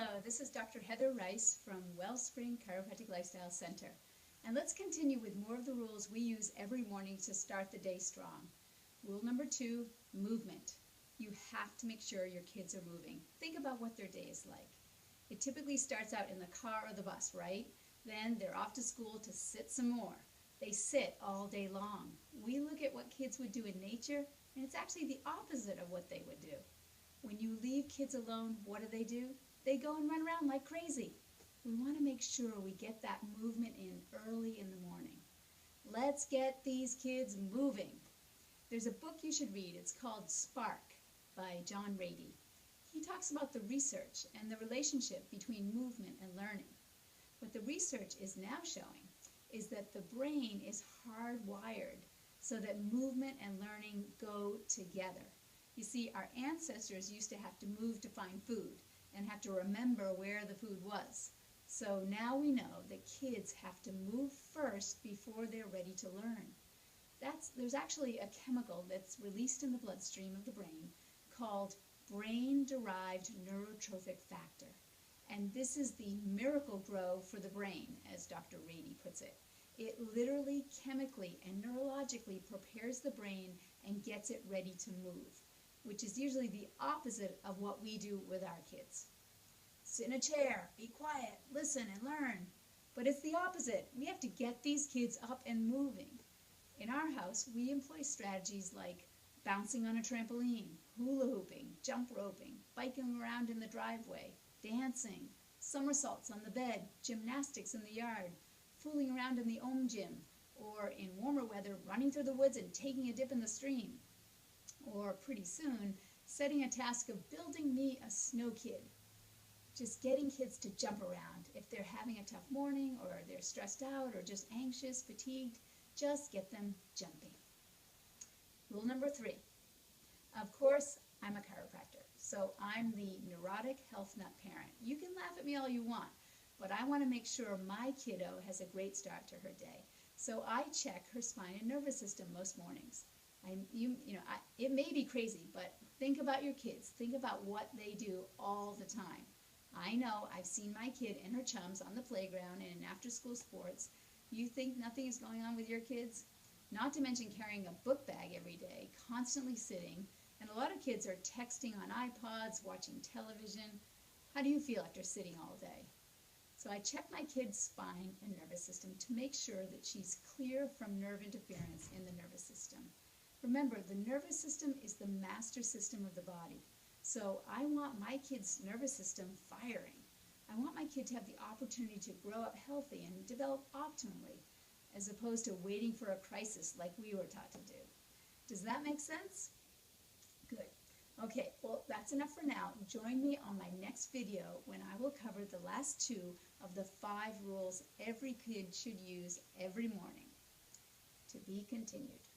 Hello, this is Dr. Heather Rice from Wellspring Chiropractic Lifestyle Center. And let's continue with more of the rules we use every morning to start the day strong. Rule number 2, movement. You have to make sure your kids are moving. Think about what their day is like. It typically starts out in the car or the bus, right? Then they're off to school to sit some more. They sit all day long. We look at what kids would do in nature, and it's actually the opposite of what they would do. When you leave kids alone, what do? They go and run around like crazy. We want to make sure we get that movement in early in the morning. Let's get these kids moving. There's a book you should read. It's called Spark by John Rady. He talks about the research and the relationship between movement and learning. What the research is now showing is that the brain is hardwired so that movement and learning go together. You see, our ancestors used to have to move to find food and have to remember where the food was. So now we know that kids have to move first before they're ready to learn. There's actually a chemical that's released in the bloodstream of the brain called brain-derived neurotrophic factor. And this is the miracle grow for the brain, as Dr. Rady puts it. It literally, chemically, and neurologically prepares the brain and gets it ready to move, which is usually the opposite of what we do with our kids. Sit in a chair, be quiet, listen, and learn. But it's the opposite. We have to get these kids up and moving. In our house, we employ strategies like bouncing on a trampoline, hula hooping, jump roping, biking around in the driveway, dancing, somersaults on the bed, gymnastics in the yard, fooling around in the gym, or in warmer weather, running through the woods and taking a dip in the stream. Or pretty soon, setting a task of building me a snow kid. Just getting kids to jump around. If they're having a tough morning, or they're stressed out, or just anxious, fatigued, just get them jumping. Rule number 3. Of course, I'm a chiropractor, so I'm the neurotic health nut parent. You can laugh at me all you want, but I want to make sure my kiddo has a great start to her day. So I check her spine and nervous system most mornings. It may be crazy, but think about your kids. Think about what they do all the time. I know, I've seen my kid and her chums on the playground and in after-school sports. You think nothing is going on with your kids? Not to mention carrying a book bag every day, constantly sitting, and a lot of kids are texting on iPods, watching television. How do you feel after sitting all day? So I check my kid's spine and nervous system to make sure that she's clear from nerve interference in the nervous system. Remember, the nervous system is the master system of the body. So I want my kid's nervous system firing. I want my kid to have the opportunity to grow up healthy and develop optimally, as opposed to waiting for a crisis like we were taught to do. Does that make sense? Good. Okay, well, that's enough for now. Join me on my next video when I will cover the last 2 of the 5 rules every kid should use every morning. To be continued.